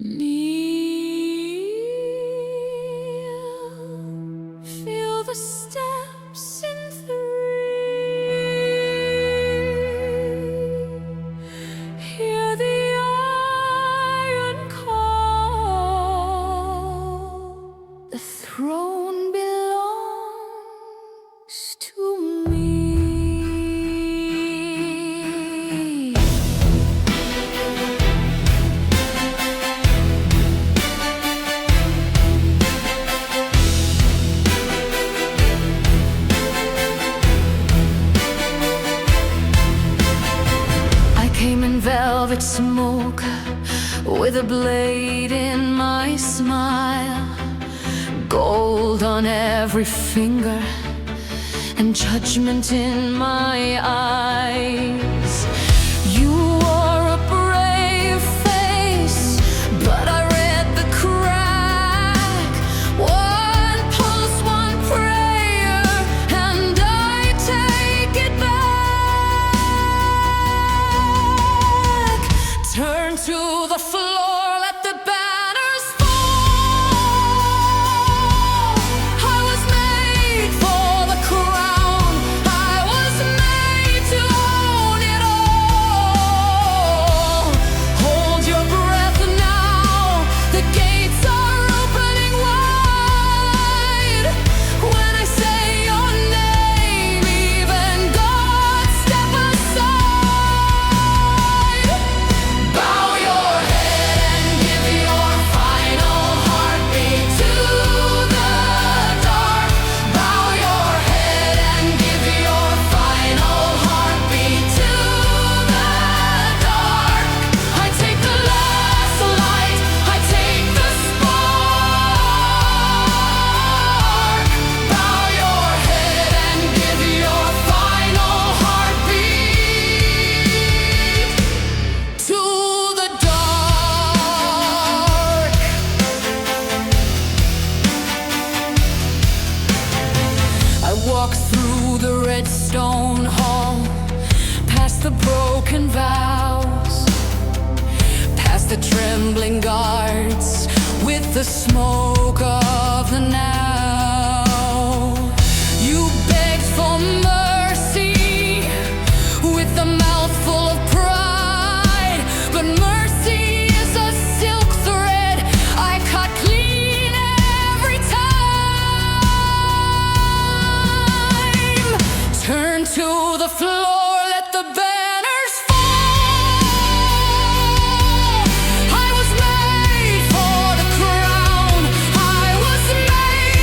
Kneel, feel the steps in three, hear the iron call. The throne belongs to me. Velvet smoke with a blade in my smile, gold on every finger and judgment in my eyes. You wore a brave face, but I read the crack. One pulse, one prayer, and I take it back. Turn to the floor, let the banners fall. I was made for the crown, I was made to own it all. Hold your breath now, the gates are opening wide. When I say your name, even God step aside. Bow your head and give your final heartbeat to the dark. Bow your head and give your final heartbeat to the dark. I take the last light, I take the spark. Bow your head and give your final heartbeat to the dark. I walk through the red stone hall, past the broken vows, past the trembling guards with the smoke of the now. You begged for mercy with a mouthful of pride, but mercy is a silk thread I cut clean every time. Turn to the floor, let the banners fall. I was made for the crown, I was made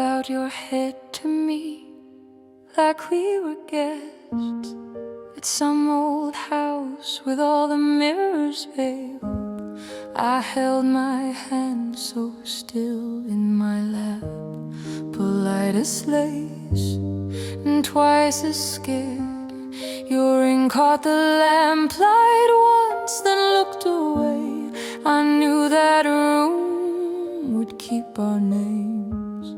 bowed your head to me like we were guests at some old house with all the mirrors veiled. I held my hand so still in my lap, polite as lace and twice as scared. Your ring caught the lamplight once, then looked away. I knew that room would keep our names,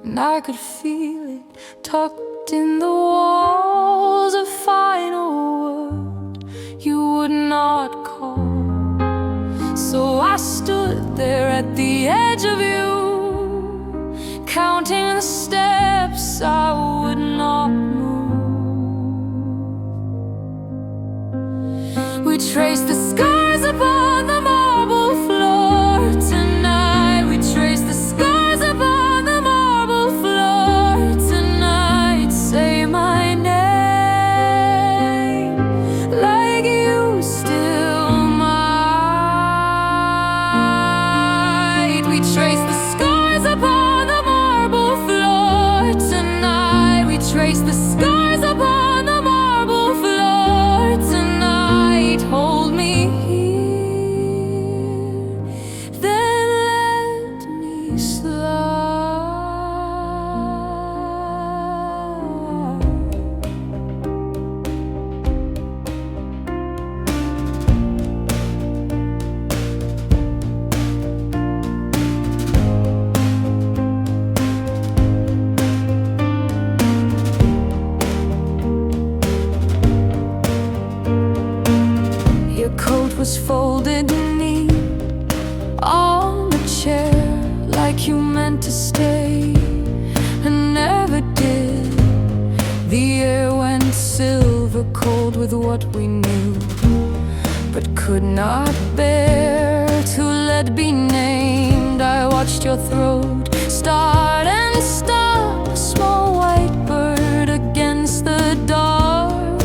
and I could feel it tucked in the walls, a final word you would not call. So I stood there at the edge of you, counting the steps I would not move. We traced the scars upon the marble floor tonight. We traced the scars upon the marble floor tonight. Say my name like you still might. We traced the scars upon the marble floor tonight. We traced the scars upon the marble floor tonight. Hold me here, then let me slide. Your coat was folded neat on the chair, like you meant to stay and never did. The air went silver cold with what we knew, but could not bear to let be named. I watched your throat start and stop, a small white bird against the dark,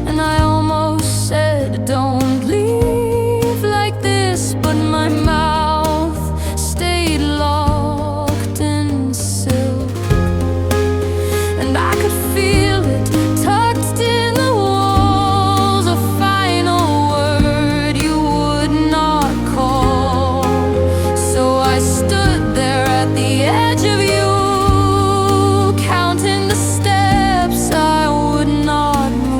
and I almost said, don't leave like this, but my mouth stayed locked in silk, and I could feel it tucked in the walls, a final word you would not call. So I stood there at the edge of you, counting the steps I would not move.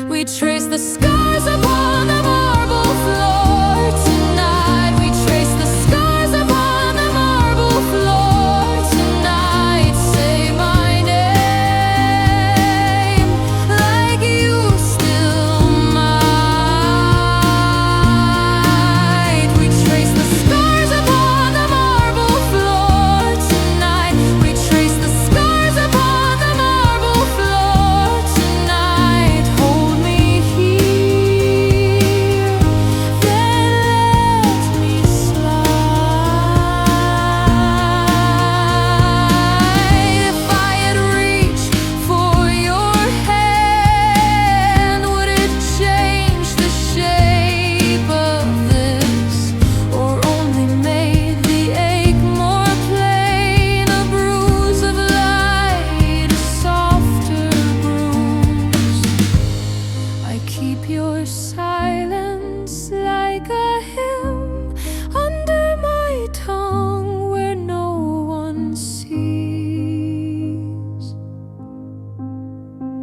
We traced the scars upon the marble floor tonight. We traced the scars upon the marble floor tonight. Say my name like you still might. We traced the scars upon the marble floor tonight. We traced the scars upon the marble floor tonight. Hold me here, then let me slide. If I had reached for your hand, would it change the shape of this, or only made the ache more plain? A bruise of light, a softer bruise. I keep your silence like a hymn under my tongue where no one sees.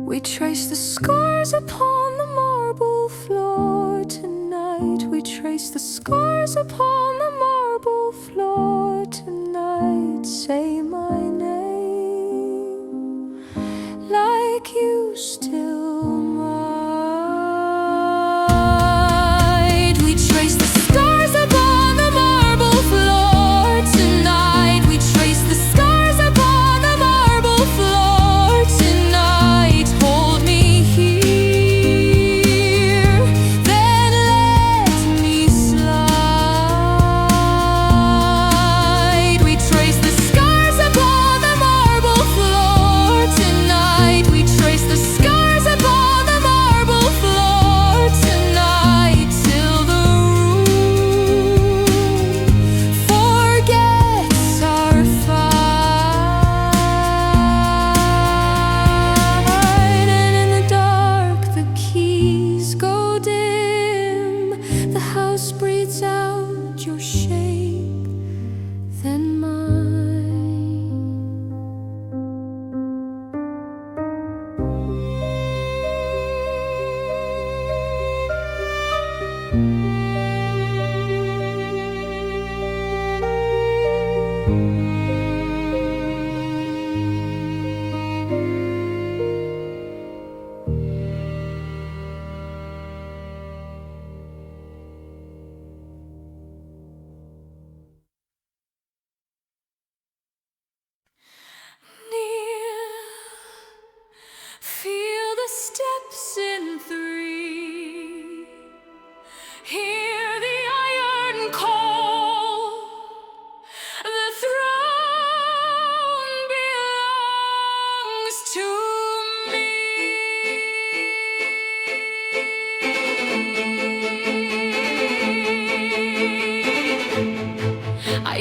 We trace the scars upon the marble floor tonight. We trace the scars upon the marble floor tonight. Say my name like you still might. We trace the scars upon the marble floor tonight. We trace the scars upon the marble floor tonight. Hold me here, then let me slide. We trace the scars upon the marble floor tonight. We trace the scars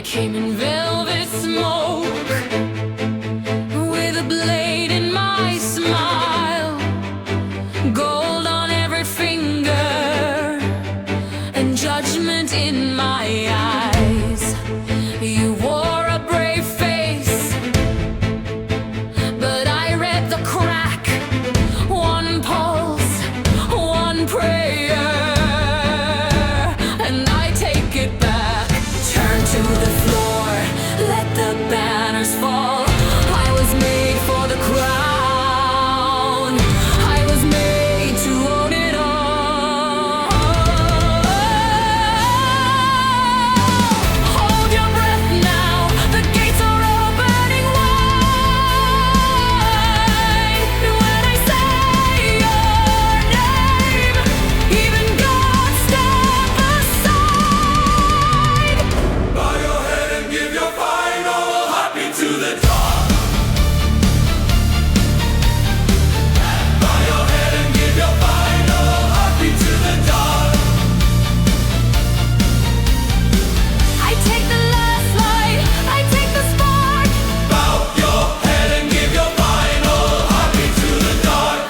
came in velvet smoke, with a blade in my smile, gold on every finger, and judgment in my eyes. You wore a brave face, but I read the crack. One pulse, one prayer, and I take it back. Turn to the floor, let the banners fall. I was made for the crown. I was made to own it all. Hold your breath now, the gates are opening wide. When I say your name, even God step aside. Bow your head and give your final heartbeat to the dark. Bow your head and give your final heartbeat to the dark. I take the last light, I take the spark. Bow your head and give your final heartbeat to the dark.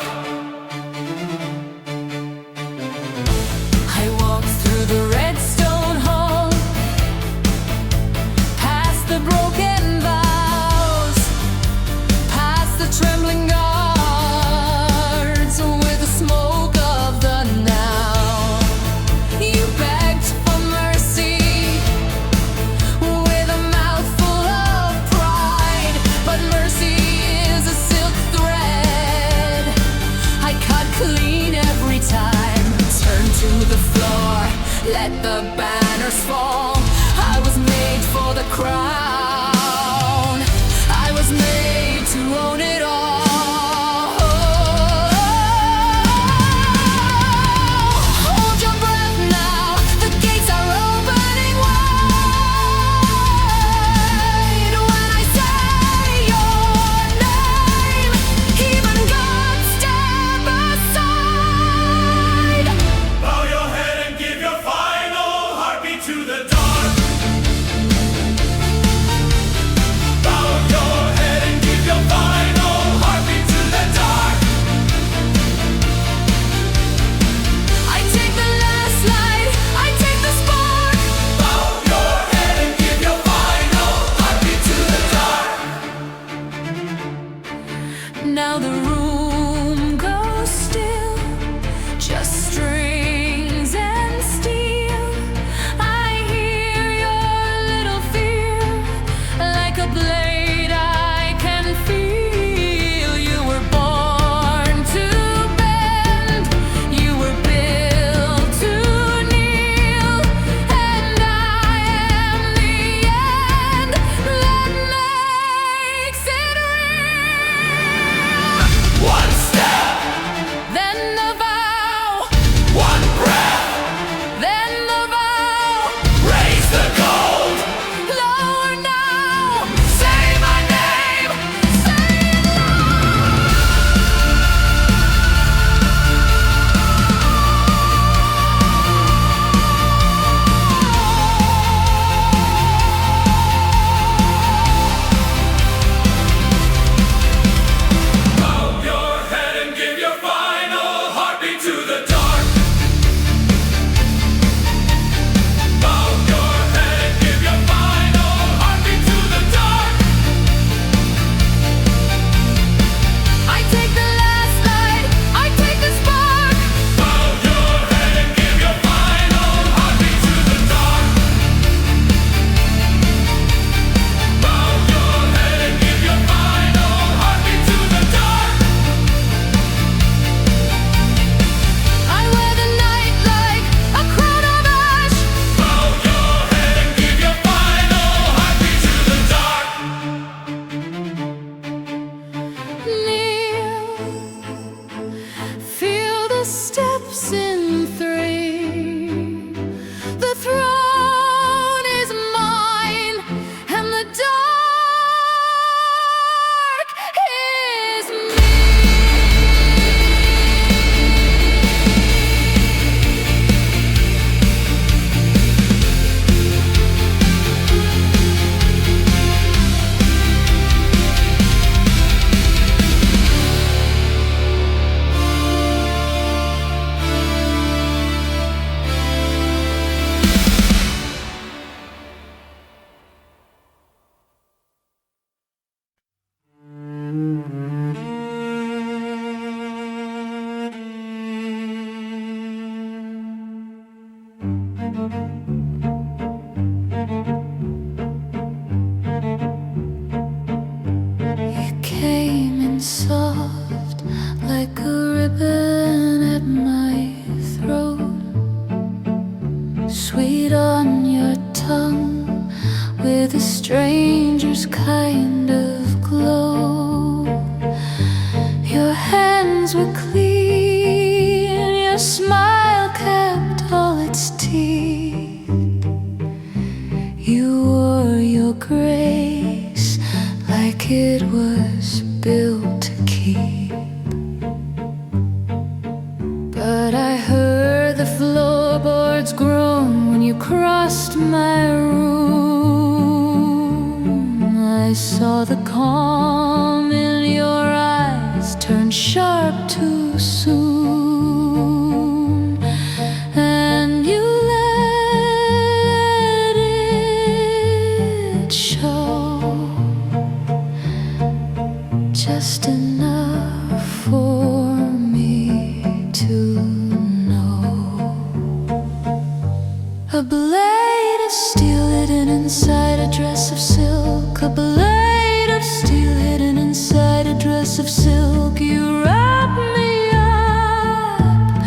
I walk through the red stone hall, past the broken vows, past the trembling guards, with the smoke of the now. You begged for mercy, with a mouthful of pride, but mercy is a silk thread I cut clean every time. Turn to the floor, let the banners fall. I was made for the crown. I was made to own it all. Hold your breath now, the gates are opening wide. When I say your name, even God step aside. Bow your head and give your final heartbeat to the dark. Bow your head and give your final heartbeat to the dark. I take the last light, I take the spark. Bow your head and give your final heartbeat to the dark. Now the room goes still, just strings and steel. I hear your little fear, like a blade I can feel. You were born to bend, you were built to kneel, and I am the end that makes it real. like it was built to keep. But I heard the floorboards groan when you crossed my room. I saw the calm in your eyes turn sharp too soon, and you let it show, just enough for me to know. A blade of steel hidden inside a dress of silk. A blade of steel hidden inside a dress of silk. You wrap me up,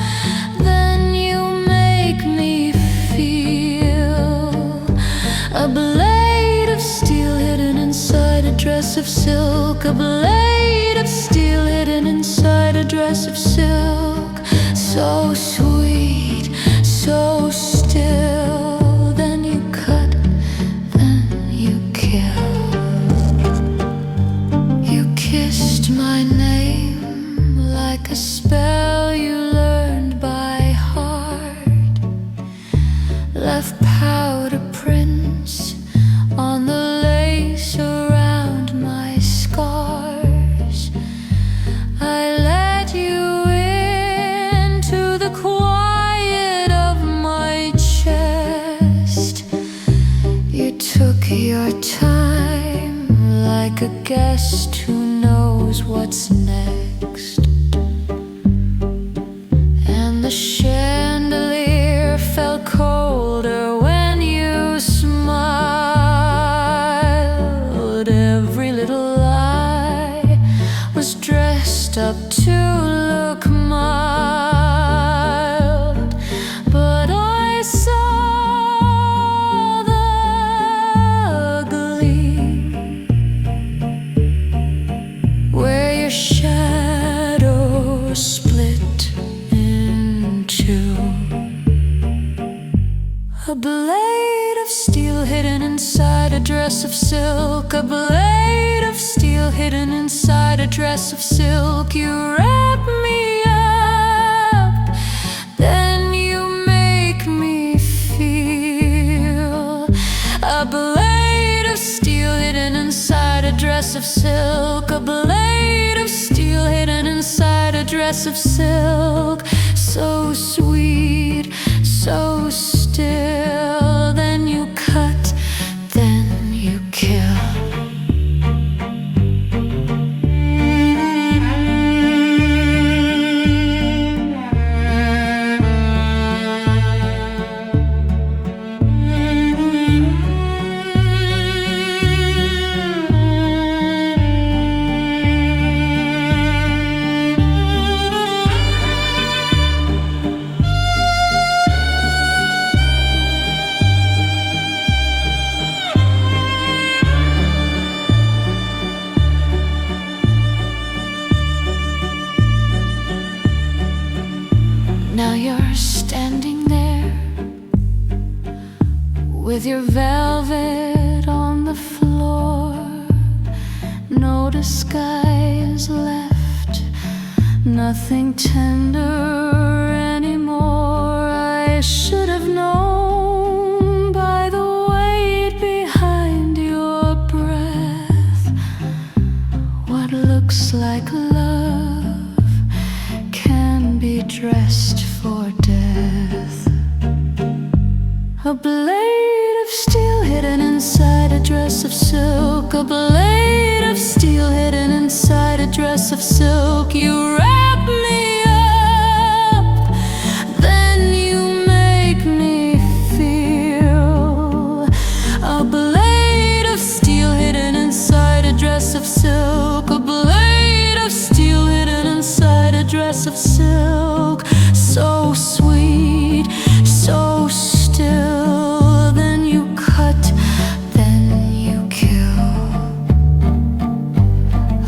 then you make me feel. A blade of steel hidden inside a dress of silk. A blade of steel hidden inside a dress of silk. So sweet, so still. Then you cut, then you kill. You kissed my name like a spell you learned by heart. Left powder prints on the lace around my scars. I let you into the quiet of my chest. You took your time like a guest who knows what's next. And the chandelier felt colder when you smiled. Every little lie was dressed up to look mild. But I saw the gleam where your shadow split in two. A blade of steel hidden inside a dress of silk. A blade of steel hidden inside a dress of silk. You wrap me up, then you make me feel. A blade of steel hidden inside a dress of silk. A blade of steel hidden inside a dress of silk. So sweet, so still. Then you cut, then you kill. Now you're standing there with your velvet on the floor. No disguise left, nothing tender anymore. I should have known by the weight behind your breath what looks like love can be dressed for death. A blade of steel hidden inside a dress of silk. A blade of steel hidden inside a dress of silk. You wrap me up, then you make me feel. A blade of steel hidden inside a dress of silk. A blade of steel hidden inside a dress of silk. So sweet, so still. Then you cut, then you kill.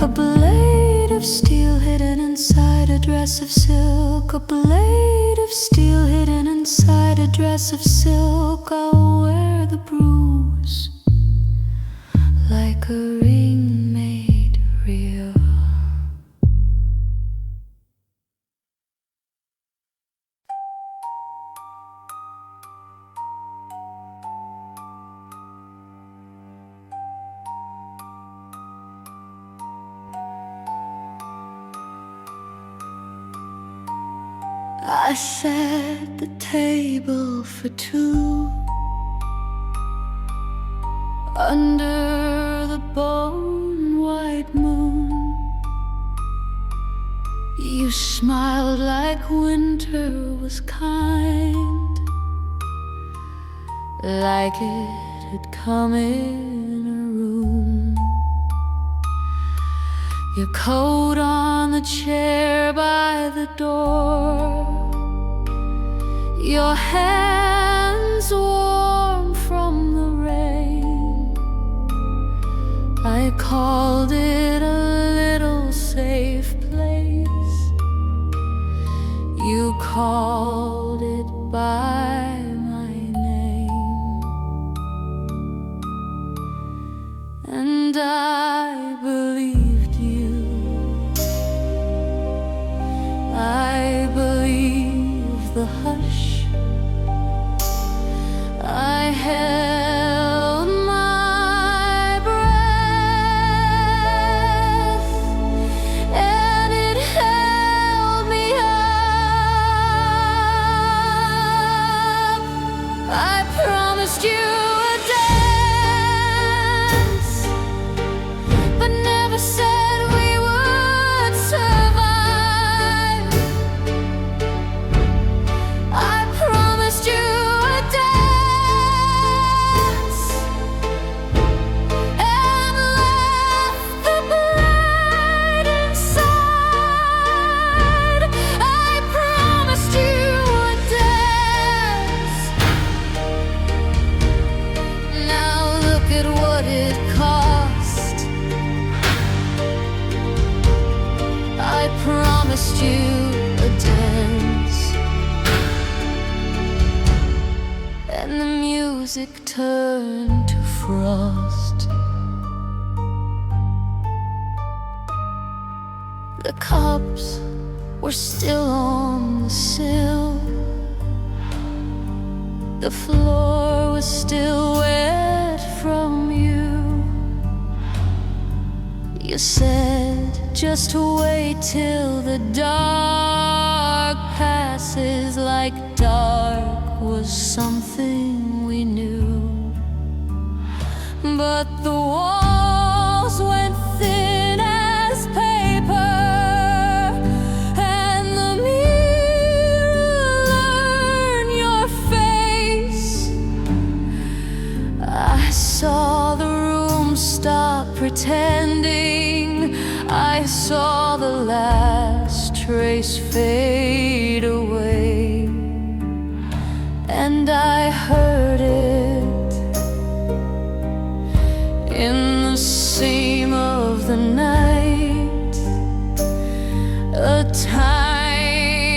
A blade of steel hidden inside a dress of silk. A blade of steel hidden inside a dress of silk. I'll wear the bruise like a ring made I set the table for two under the bone-white moon. You smiled like winter was kind, like it had come in a room. Your coat on the chair by the door, your hands warm from the rain. I called it a little safe place. You called it by my name, and I believed you. I believed the hush. I held my breath, and it held me up. I promised you a dance, but never said we would survive. I promised you a dance and left the blade inside. I promised you a dance. Now look at what it cost. I promised you a dance, and the music turned to frost. The cups were still on the sill. The floor was still wet from you. You said, just wait till the dark passes, like dark was something we knew. But the walls went thin as paper, and the mirror learned your face. I saw the room stop pretending. I saw the last trace fade away, and I heard it in the seam of the night. A tiny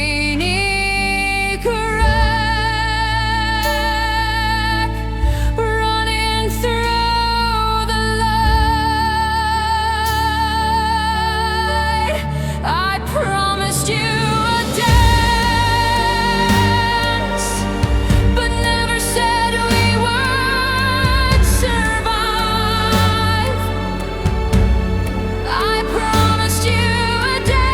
crack running through the light. I promised you a dance, but never said we would survive. I promised you a dance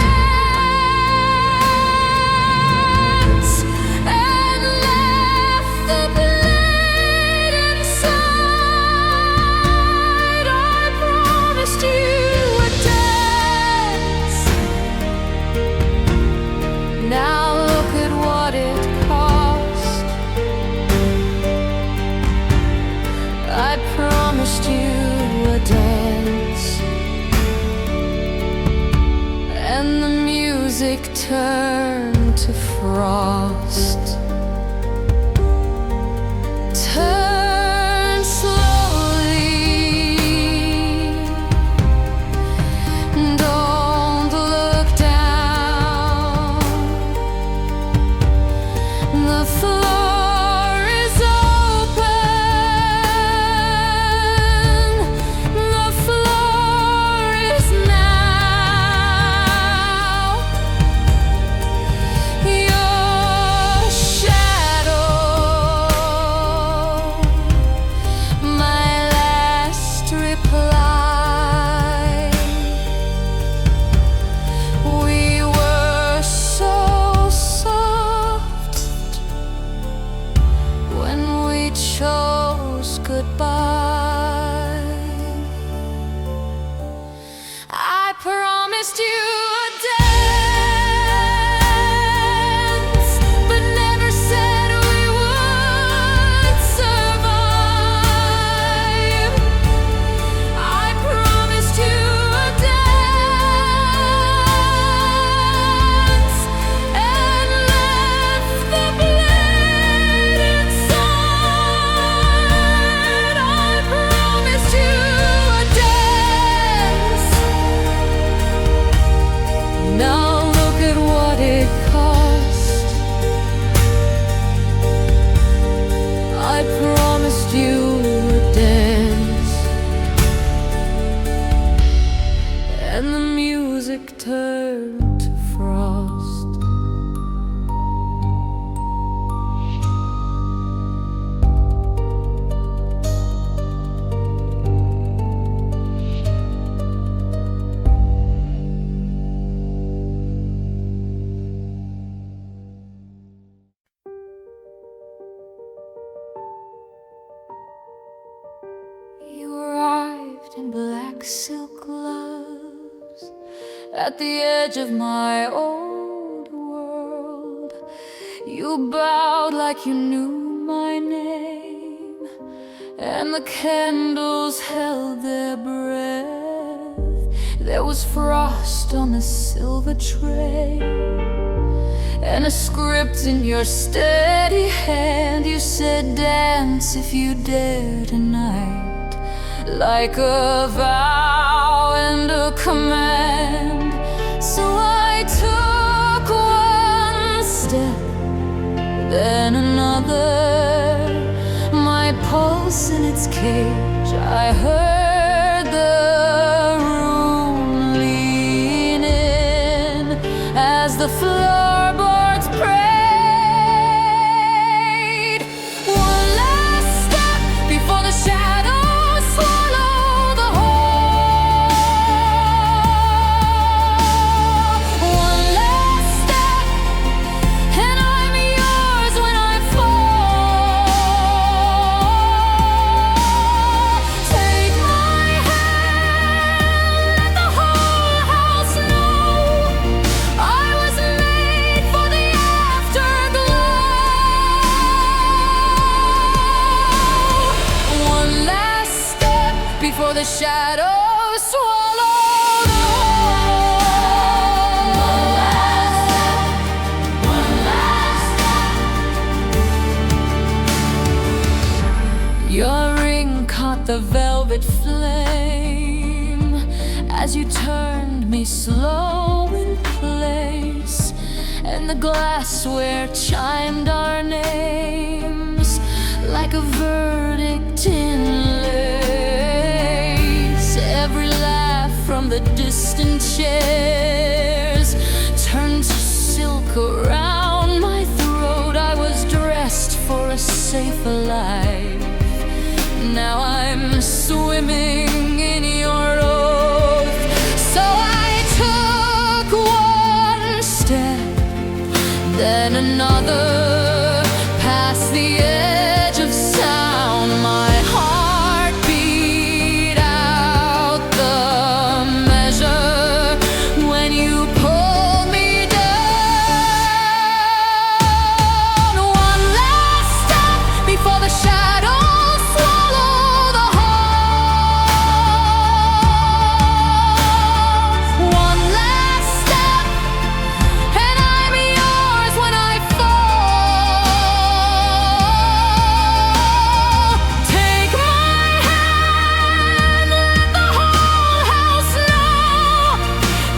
and left the blade inside. I promised you a dance. Now look at what it cost. I promised you a dance, and the music turned to frost. Turn slowly, don't look down. The floor is open. The floor is now. Your promised you a dance, but never said we would survive. I promised you a dance and left the blade inside. I promised you a dance. Now look at what it cost. I promised you a dance, and the music turned to frost. You arrived in black silk gloves at the edge of my old world. You bowed like you knew my name, and the candles held their breath. There was frost on the silver tray, and a script in your steady hand. You said, dance if you dare tonight, like a vow and a command. So I took one step, then another, my pulse in its cage. I heard the room lean in as the floorboards prayed. One last step before the shadows swallow the whole. One last step, and I'm yours when I fall. Take my hand, let the whole house know I was made for the afterglow. One last step before the shadows swallow the whole. One last step. Your ring caught the velvet flame as you turned me slow in place, and the glassware chimed our names like a verdict in lace. Every laugh from the distant chairs turned to silk around my throat. I was dressed for a safer life. Now I'm swimming in your oath. So I took one step, then another, past the edge of sound. My heart beat out the measure when you pulled me down. One last step before the shadows swallow the whole. One last step, and I'm yours when I fall. Take my hand, let the whole house know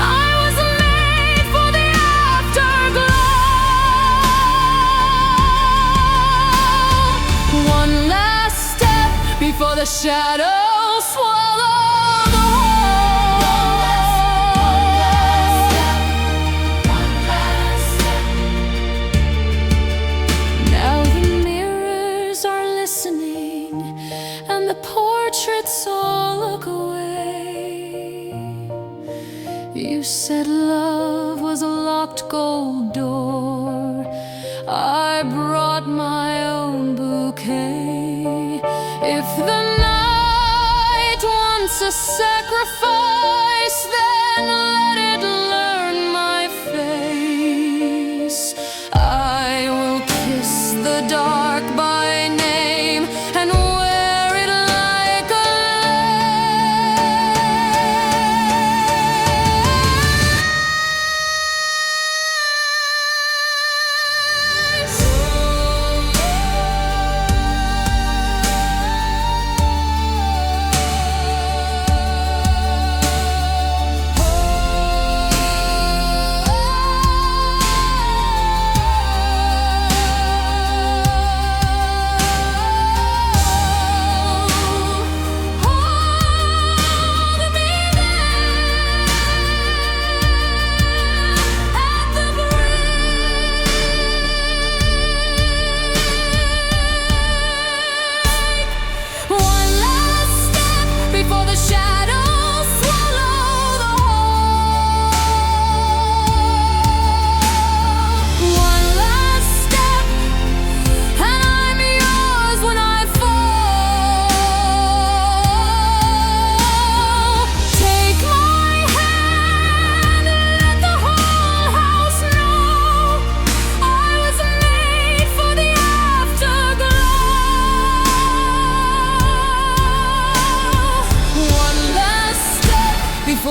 I was made for the afterglow. One last step before the shadows swallow the whole. Now the mirrors are listening, and the portraits all look away. You said love was a locked gold door. I brought my own bouquet. If the night wants a sacrifice, then let it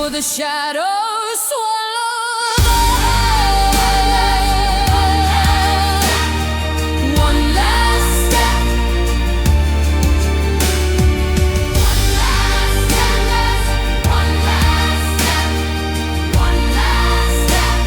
for the shadows swallow one last step, one last step, one last step, one last step.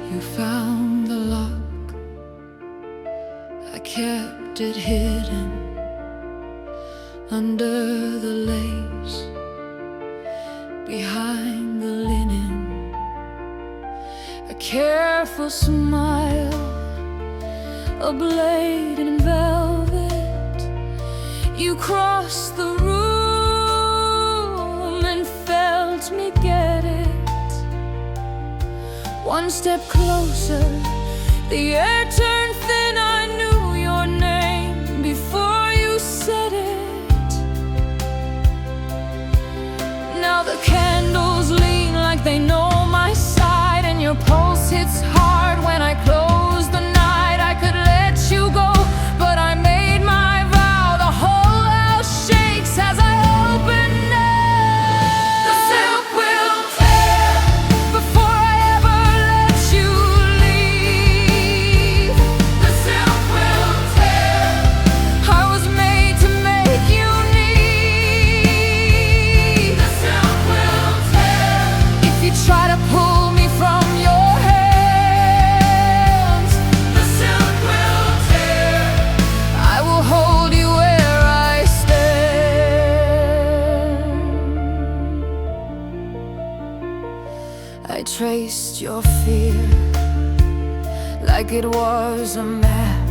You found the lock, I kept it hidden under the lace, behind the linen. A careful smile, a blade in velvet. You crossed the room and felt me get it. One step closer, the air turned thin. I knew your name before you said it. Now the candles lean like they know my side, and your pulse hits hard when I close the night. I could let you go, but I made my vow. The whole house shakes as I open it. The silk will tear before I ever let you leave. The silk will tear. I was made to make you need. The silk will tear. If you try to pull me from your hands, the silk will tear. I will hold you where I stand. I traced your fear like it was a map,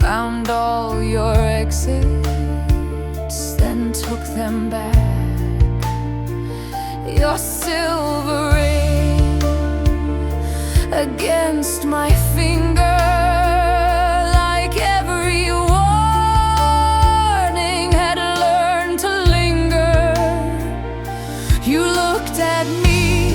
found all your exits, then took them back. Your silver ring against my finger, like every warning had learned to linger. You looked at me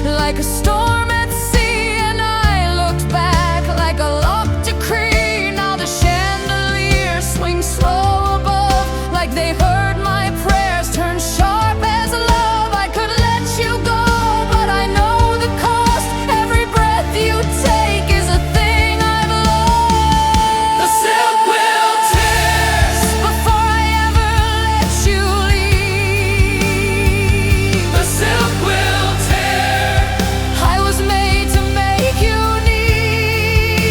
like a storm at sea, and I looked back like a locked decree. Now the chandelier swings slow above, like they heard my prayers turn sharp as love. I could let you go, but I know the cost. Every breath you take is a thing I've lost. The silk will tear before I ever let you leave. The silk will tear. I was made to make you need.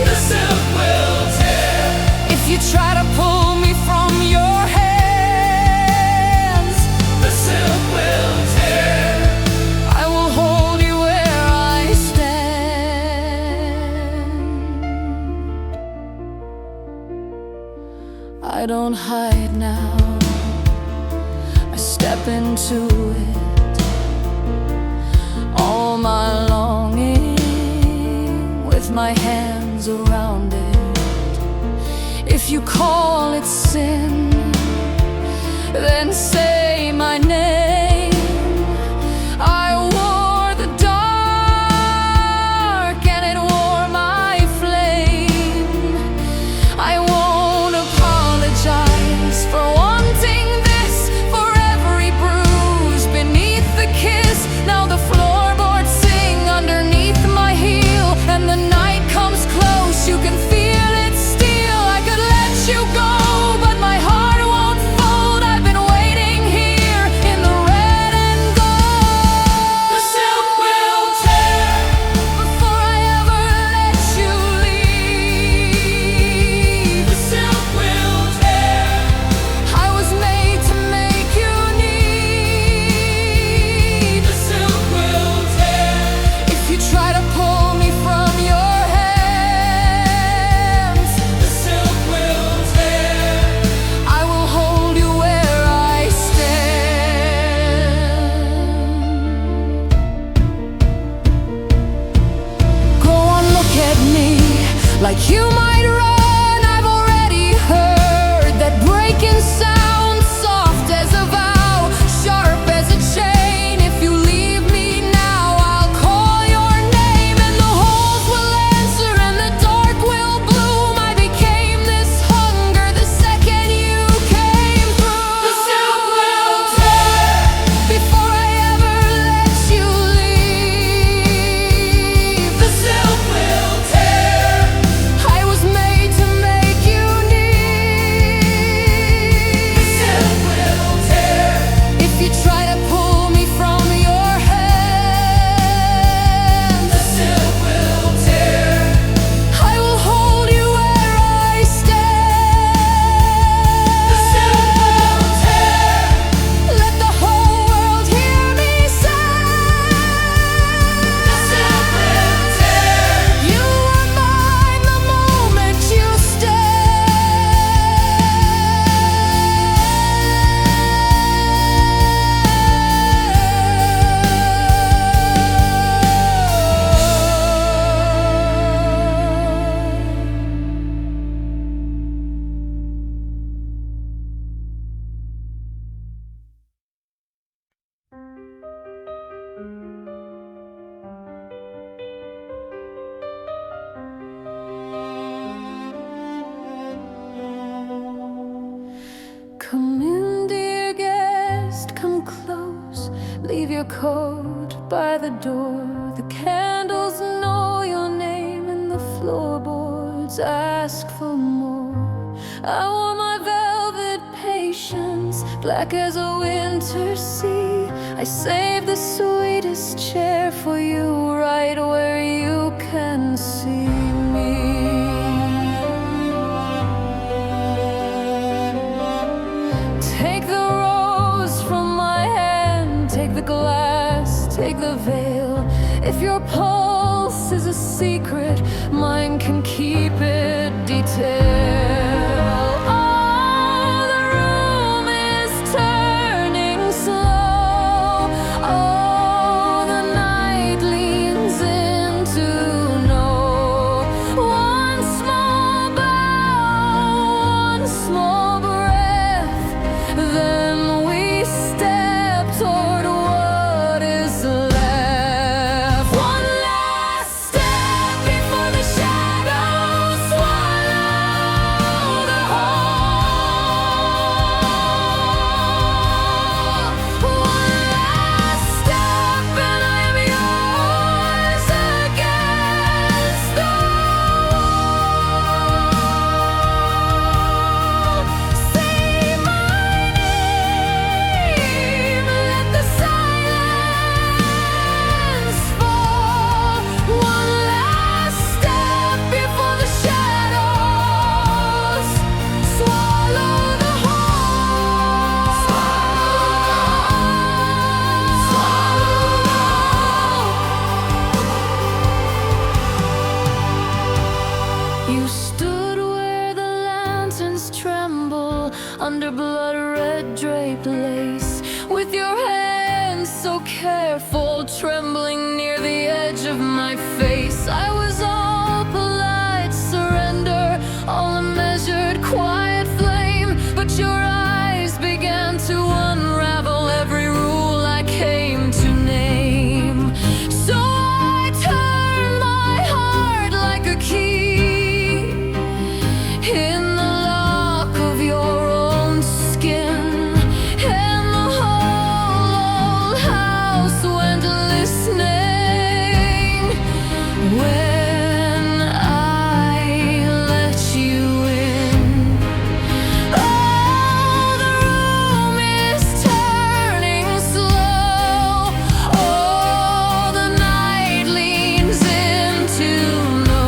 The silk will tear. If you try to pull me from your hands, the silk will tear. I will hold you where I stand. I don't hide now, I step into it, all my longing, with my hands around it. If you call it sin, then say my name. I wore the dark and it wore my flame. I won't apologize for wanting this, for every bruise beneath the kiss. Now the floorboards sing underneath my heel, and the night comes close, you can feel it steal. I could let you go, but my heart won't fold. I've been waiting coat by the door. The candles know your name and the floorboards ask for more. I wore my velvet patience, black as a winter sea. I saved the sweetest chair for you, right where you can see me. Take the rose from my hand, take the glass, take the veil. If your pulse is a secret, mine can keep it detailed. Oh, the room is turning slow. Oh, the night leans into no. One small bow, one small breath, then we step toward what is left. One last step before the shadows swallow the whole. One last step and I am yours against the wall. Say my name, let the silence fall. One last step before the shadows swallow the whole. You stood where the lanterns tremble under blood-red draped lace, with your hands so careful, trembling near the edge of my face. I was all polite surrender, all a measured quiet flame, but your eyes began to unravel every rule I came to name. So I turned my heart like a key in the lock of your own skin, and the whole old house went listening when I let you in. Oh, the room is turning slow. Oh, the night leans into no.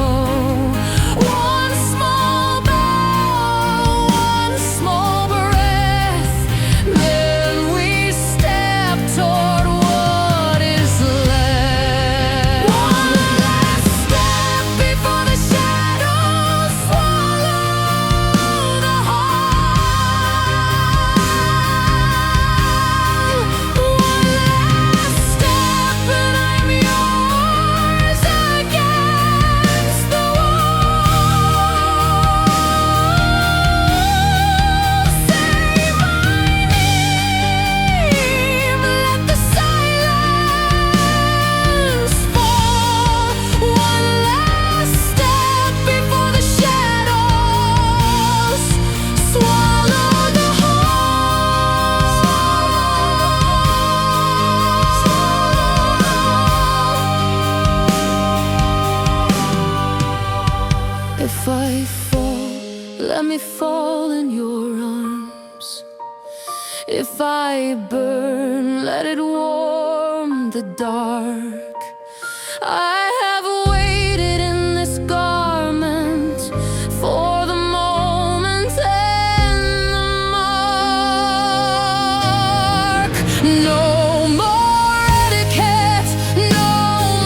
One small bow, one small breath, then we step toward what is left. One last step before the shadows swallow the whole. One last step and I'm yours against the wall. Say my name, let the silence fall. One last step before the shadows swallow the whole. If I fall, let me fall in your arms. If I burn, let it warm the dark. I have waited in this garment for the moment and the mark. No more etiquette, no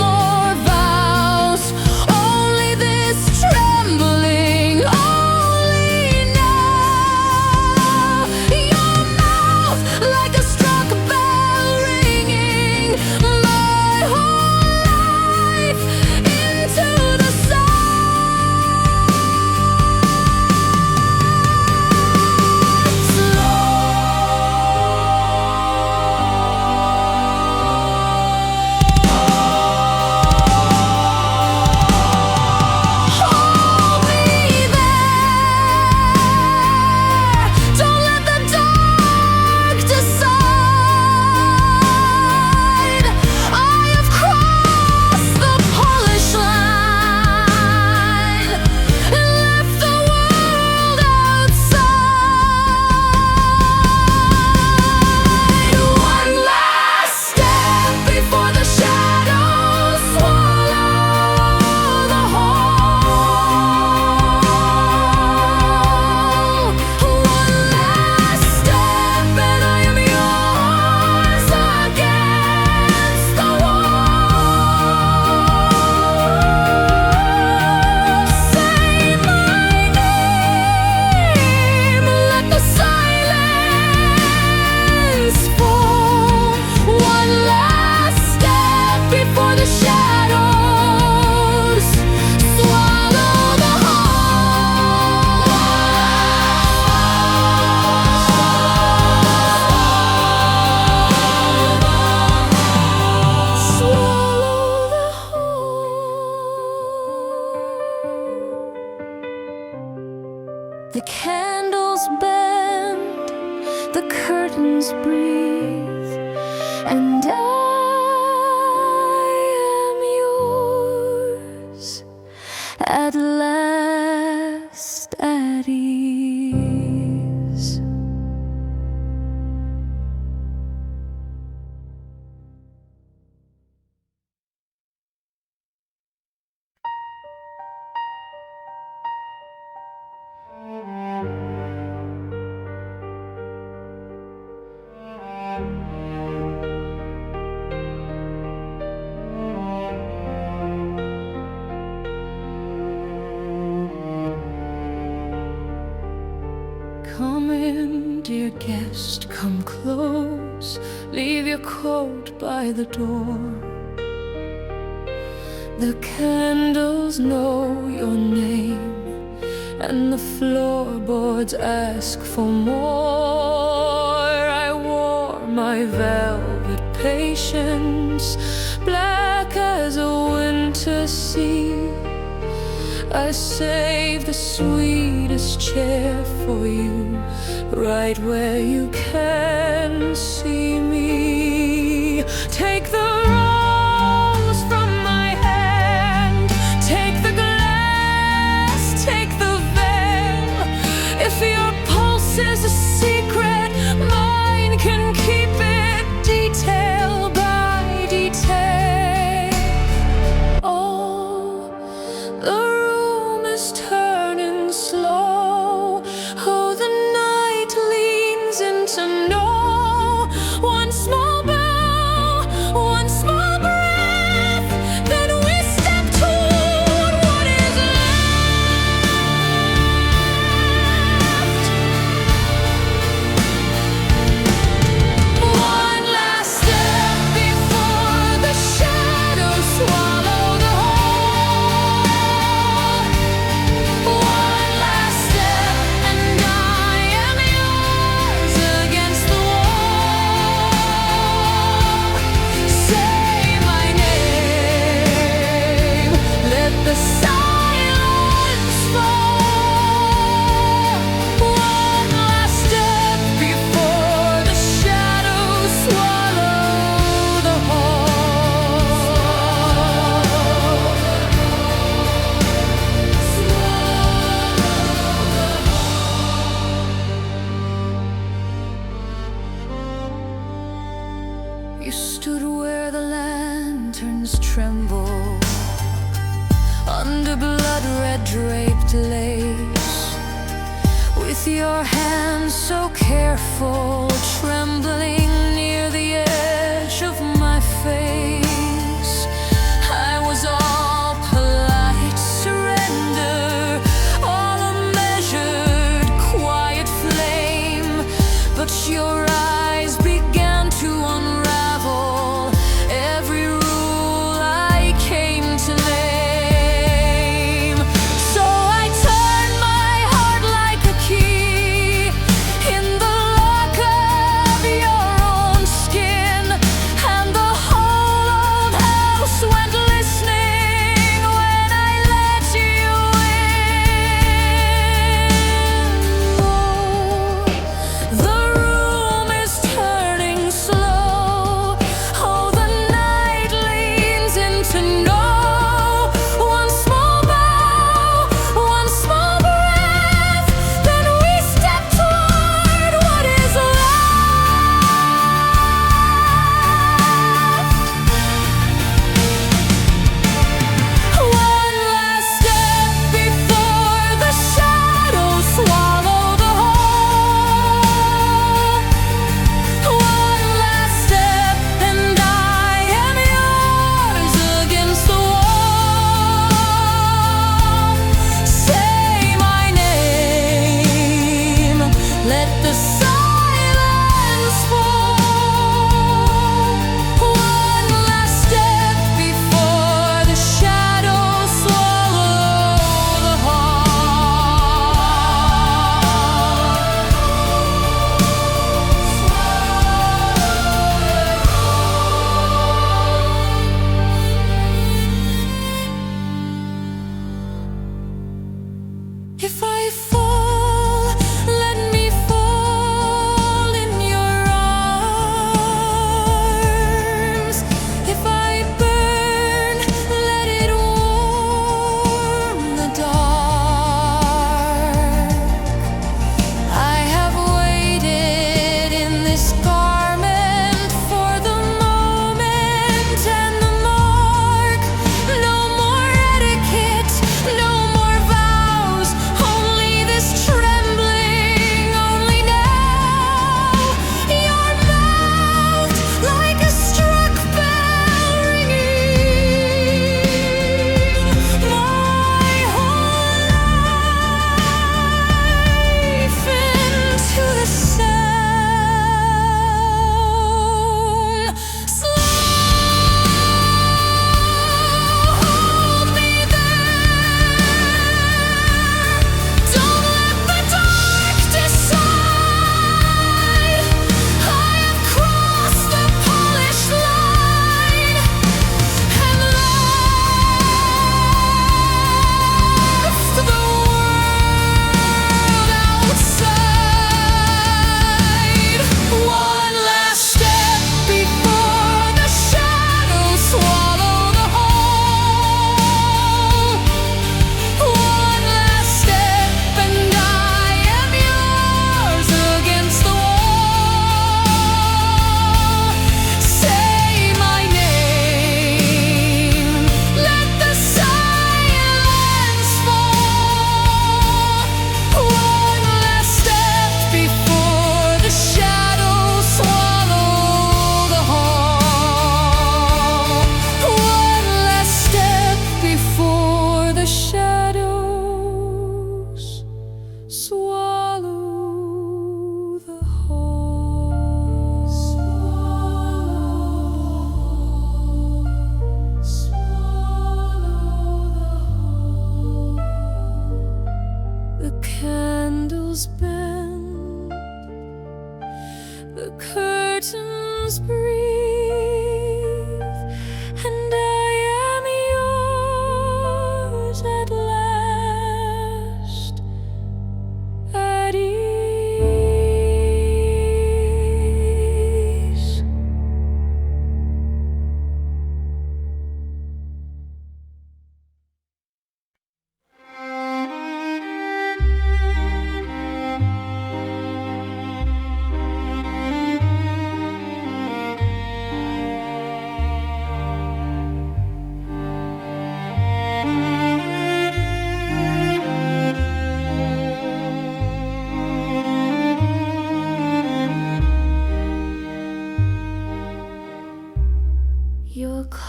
more vows, only this trembling, only now. Your mouth like a struck bell ringing, my whole life The candles bend, the curtains breathe, and I am yours at last, at ease. Come in, dear guest, come close. Leave your coat by the door. The candles know your name, and the floorboards ask for more. I wore my velvet patience, black as a winter sea. I saved the sweetest chair for you, right where you can see me. Take the rose from my hand, take the glass, take the veil. If your pulse is a secret, mine can keep it detail by detail. Oh, the turning slow. Oh, the night leans into no. One small bow, one small breath, then we step toward what is left. One last step before the shadows swallow the whole. One last step and I am yours against the wall. Say my name, let the silence fall. One last step before the shadows swallow the whole. You stood where the lanterns tremble, under blood-red draped lace, with your hands so careful, trembling near the edge of my face. I was all polite surrender, all a measured, quiet flame, but your eyes began to unravel every rule I came to name. So I turned my heart like a key in the lock of your own skin, and the whole old house went listening when I let you in. Oh, the room is turning slow. Oh, the night leans into no. One small bow, one small breath, then we step toward what is left. One last step before the shadows swallow the whole. One last step and I am yours against the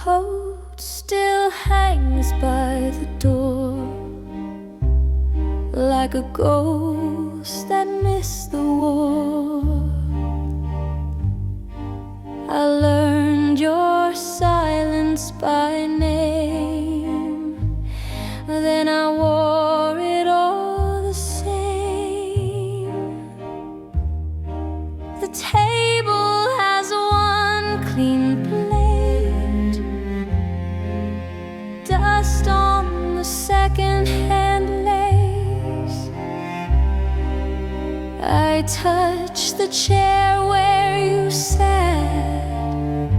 coat still hangs by the door, like a ghost that missed the war. I learned your silence by name, then I wore it all the same. The table has one clean plate, dust on the second-hand lace. I touch the chair where you sat,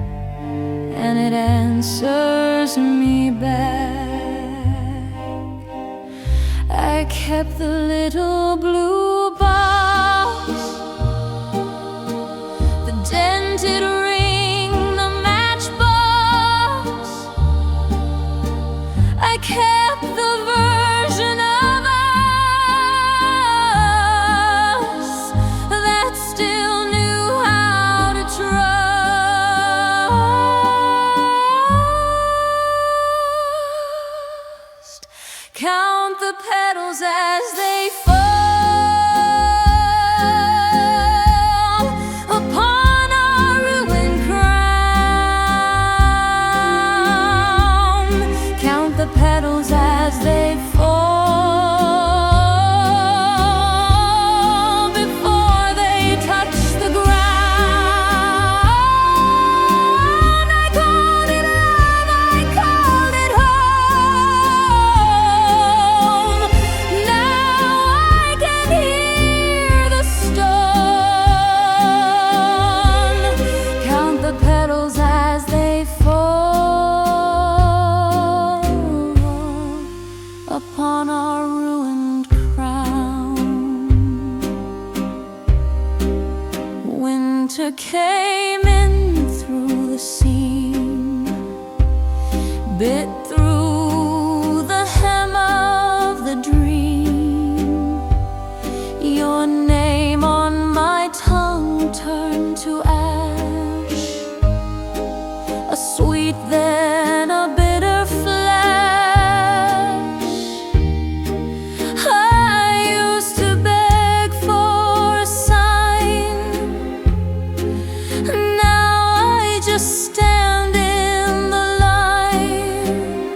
and it answers me back. I kept the little blue box, the dented ring, the matchbox. I kept the version of us that still knew how to trust. Count the petals as they fall upon our ruined crown. Count the petals as they fall before they touch the ground. I called it love, I called it home. Now I can hear the stone. Count the petals as they fall upon our ruined crown. Winter came in through the seam, bit through the hem of the dream. Your name on my tongue turned to ash, a sweet then a bitter flash. I used to beg for a sign, now I just stand in the line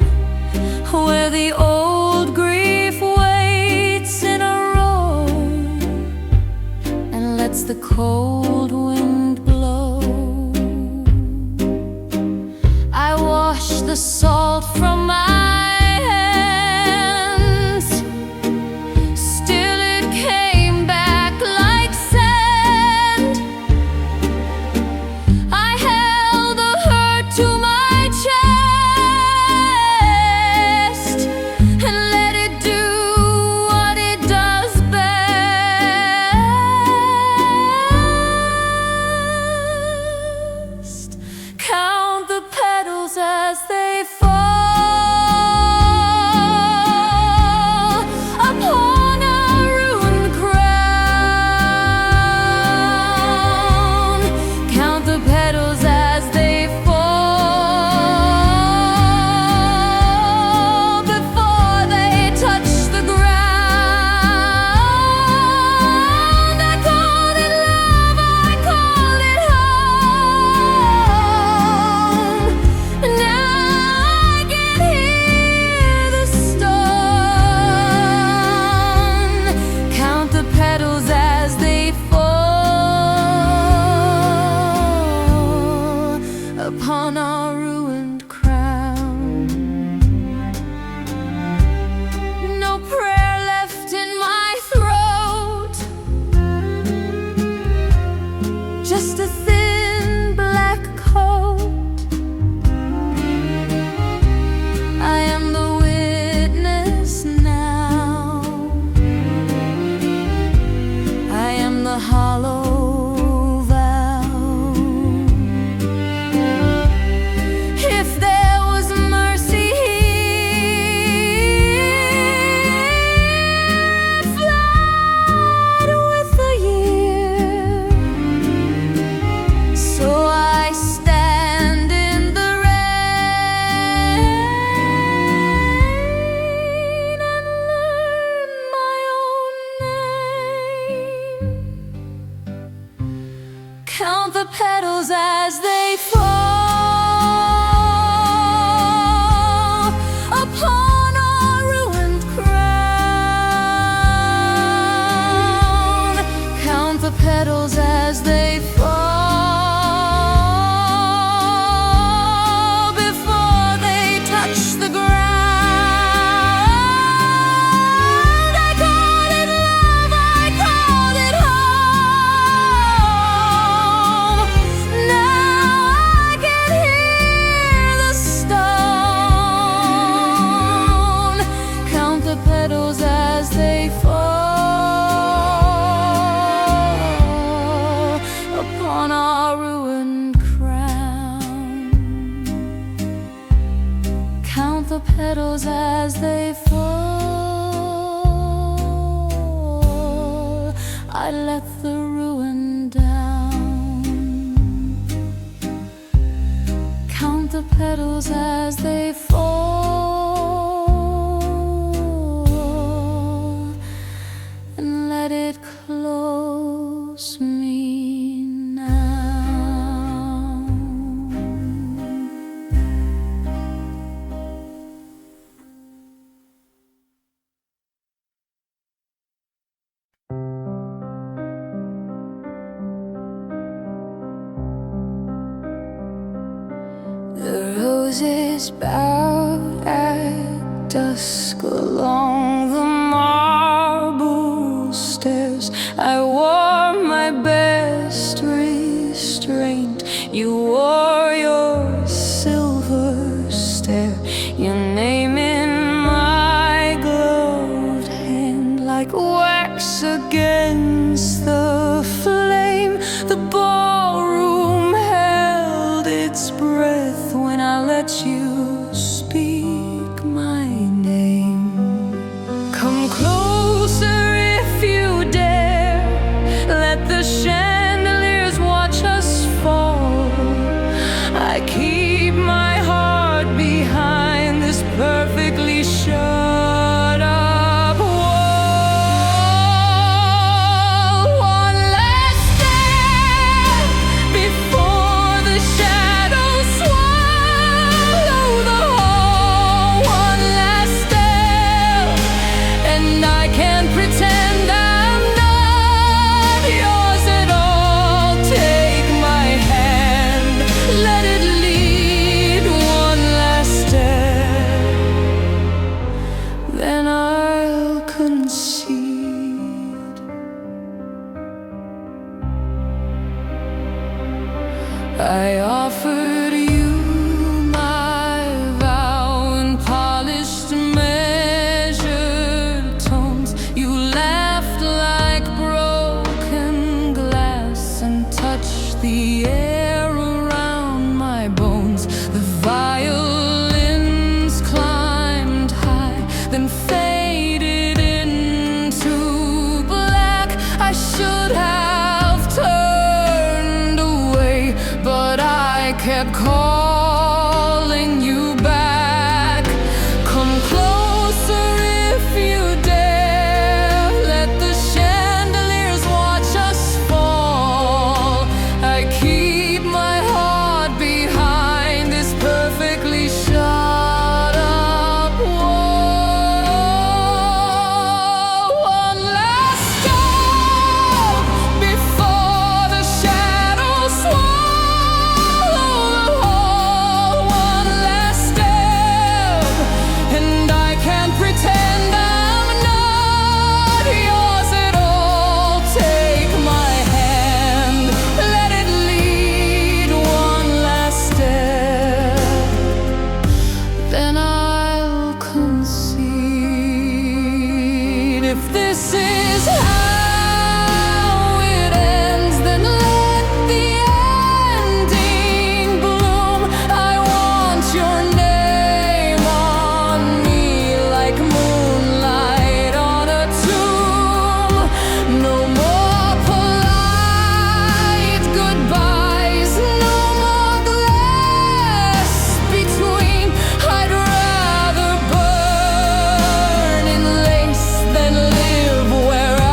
where the old grief waits in a row and lets the cold wind blow. I wash the salt from my hands, still it came back like sand. I held the hurt to my chest and let it do what it does best. Count the petals as they fall petals as they fall upon our ruined crown. Count the petals as they fall before they touch the ground. I called it love, I called it home. Now I can hear the stone. Count the petals as they fall upon our ruined crown. Count the petals as they fall. I let the ruin down. Count the petals as they fall and let it close me now. The roses bowed at dusk along the marble stairs. I wore my best restraint. You wore your silver stare. Your name in my gloved hand, like wax against the flame. The ballroom held its breath when I let you speak my name. Come closer if you dare. Let the chandeliers watch us fall. I keep my heart behind this perfectly shut up wall. One last step before the shadows swallow the whole. One last step, and I can't pretend I'm not yours at all. Take my hand, let it lead. One last step, then I'll concede. I offered you my vow in polished, measured tones. You laughed like broken glass and touched the air around my bones. The violins climbed high, then faded into black. I should have turned away, but I kept calling you back. Come closer if you dare. Let the chandeliers watch us fall. I keep my heart behind this perfectly shut up wall. One last step before the shadows swallow the whole. One last step, and I can't pretend I'm not yours at all. Take my hand, let it lead. One last step, then I'll concede. If this is how it ends, then let the ending bloom. I want your name on me like moonlight on a tomb. No more polite goodbyes, no more glass between. I'd rather burn in lace than live where I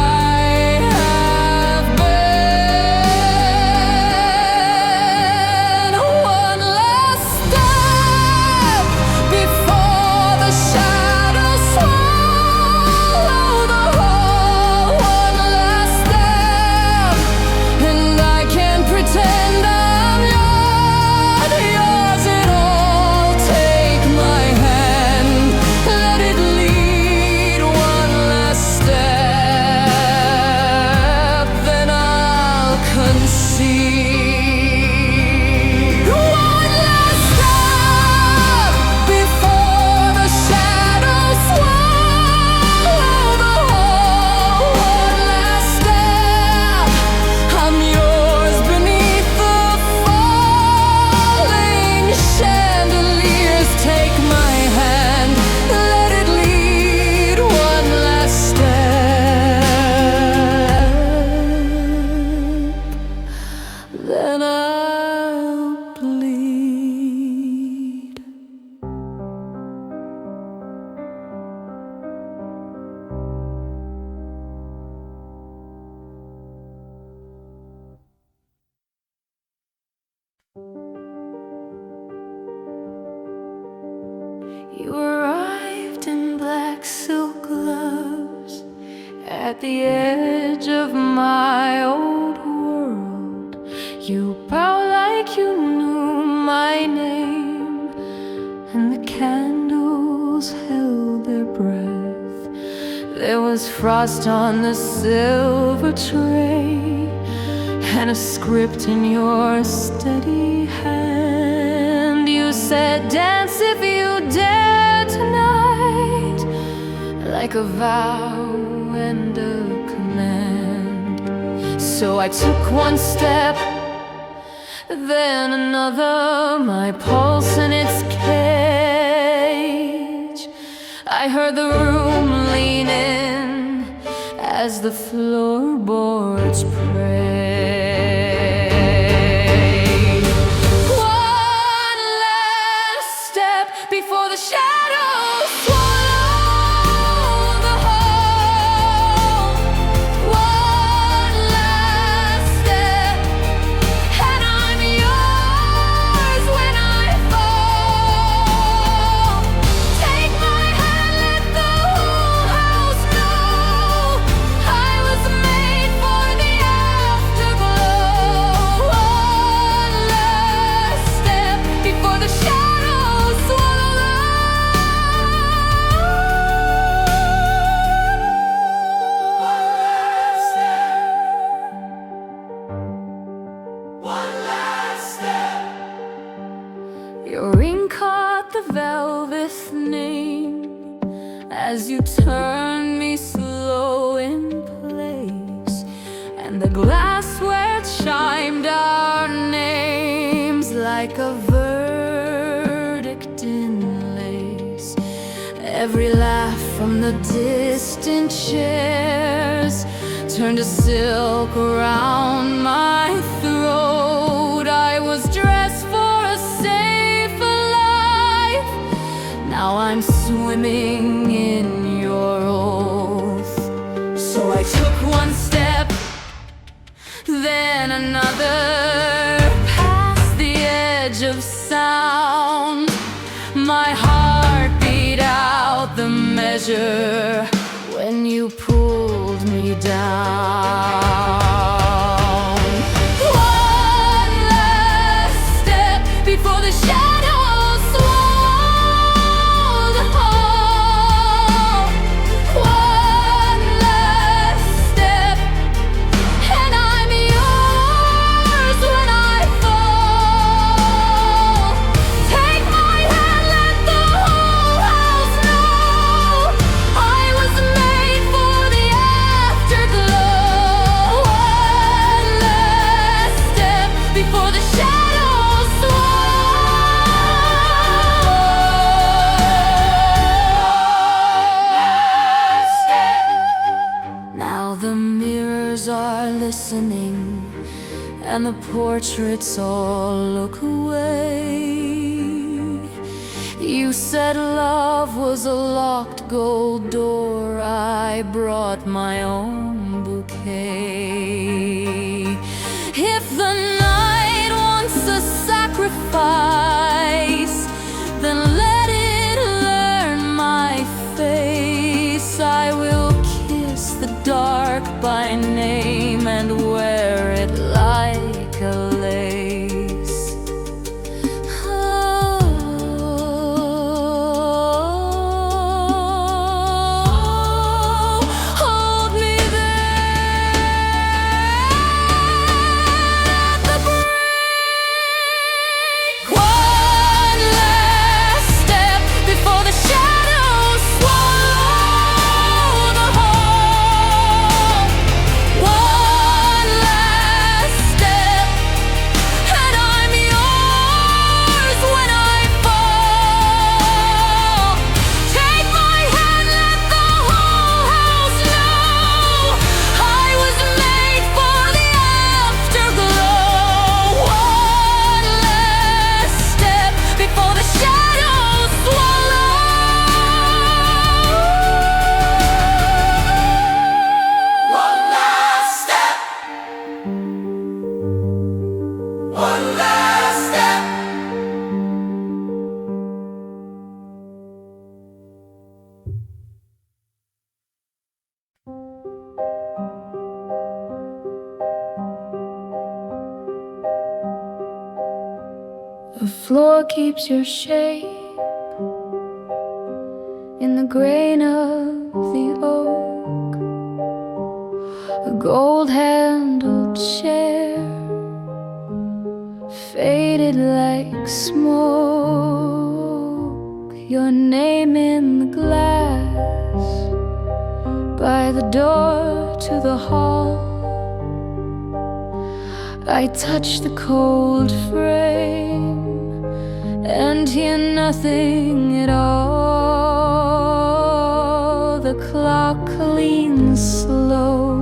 You arrived in black silk gloves at the edge of my old world. You bowed like you knew my name, and the candles held their breath. There was frost on the silver tray, and a script in your steady hand. You said, dance if you dare tonight, like a vow and a command. So I took one step, then another, my pulse in its cage. I heard the room lean in as the floorboards prayed. One last step before the shadows swallow the whole. One last step, and I'm yours when I fall. Take my hand, let the whole house know I was made for the afterglow. One last step before the shadows swallow the One last step. Your ring caught the velvet name as you turned me slow in place, and the glassware chimed our names like a verdict in lace. Every laugh from the distant chairs turned to silk around my throat. I was dressed for a safer life. Now I'm swimming in your oath. So I took one step, then another, past the edge of sound. My heart beat out the measure when you pulled me down. One last step before the shadows swallow the whole. One last step, and I'm yours when I fall. Take my hand, let the whole house know I was made for the afterglow. One last step before the shadows swallow. Now the mirrors are listening, and the portraits all look away. You said love was a locked gold door. I brought my own bouquet. If the night wants a sacrifice, then let it learn my face. I will kiss the dark by name and wear it like a lace. Oh, hold me there at the brink. One last step before the shadows swallow the whole. One floor keeps your shape in the grain of the oak. A gold-handled chair faded like smoke. Your name in the glass by the door to the hall. I touch the cold frame and hear nothing at all. The clock leans slow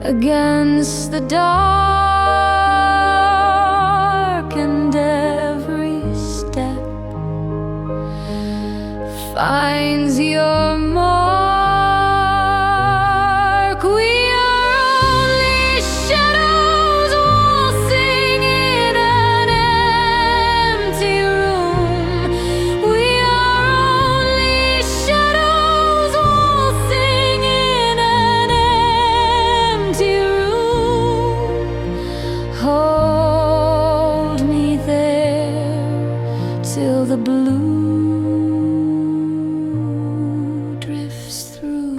against the dark, and every step finds your mark. We are only shadows waltzing in an empty room. We are only shadows waltzing in an empty room. Hold me there till the blue drifts through.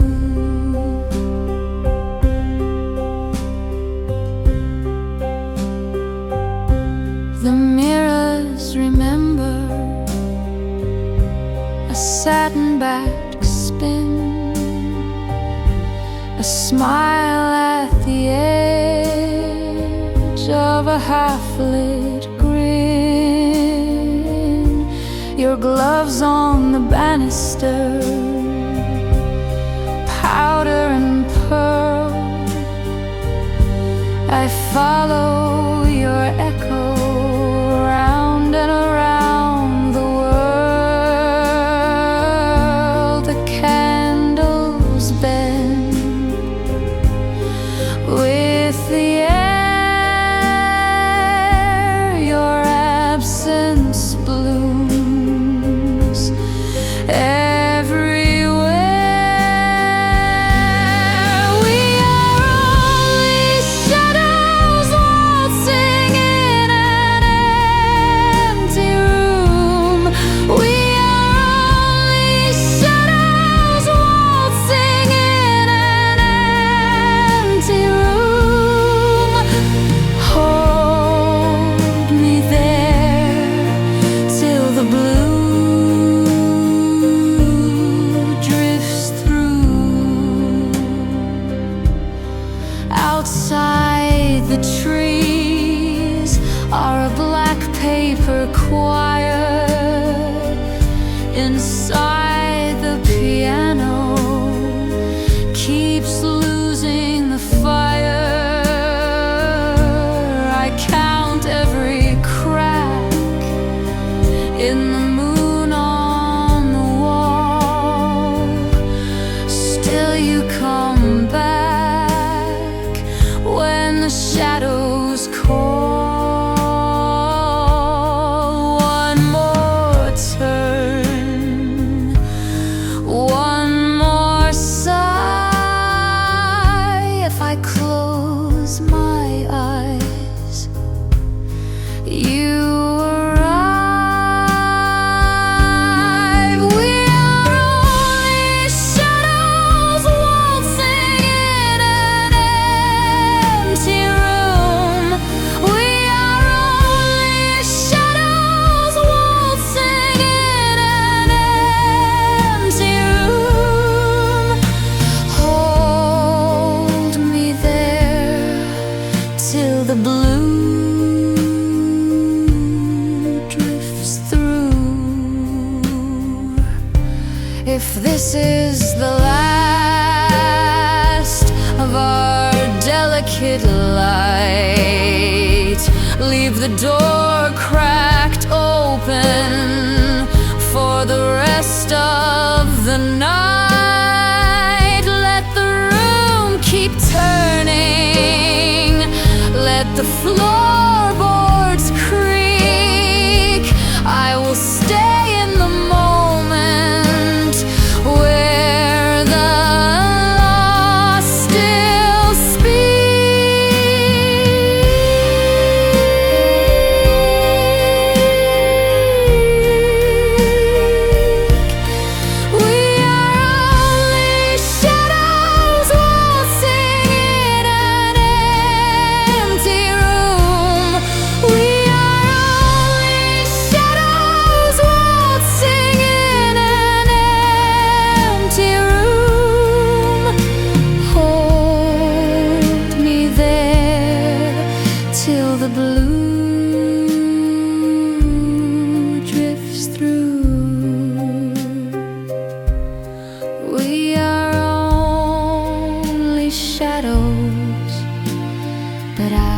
The mirrors remember a satin back spin, a smile at the edge of a half-lit grin. Your gloves on the banister, powder and pearl. I follow your echo round and around the world. The candles bend with the air. Your absence blooms everywhere. We are only shadows waltzing in an empty room. We are only shadows waltzing in an empty room. Hold me there till the blue drifts through. Outside the trees are a black paper choir. Inside the piano keeps losing the fire. I count every crack in the moon on the wall. Still you come back when the shadows call. One more turn, one more sigh. If I close my eyes, you arrive. We are only shadows waltzing in an empty room. We are only shadows waltzing in an empty room. Hold me there till the blue drifts through. If this is the last of our delicate light, leave the door cracked open for the rest of the night. Let the room keep turning, let the floorboards creak. I will stay in the moment where the lost still speak. blue drifts through. We are only shadows, but I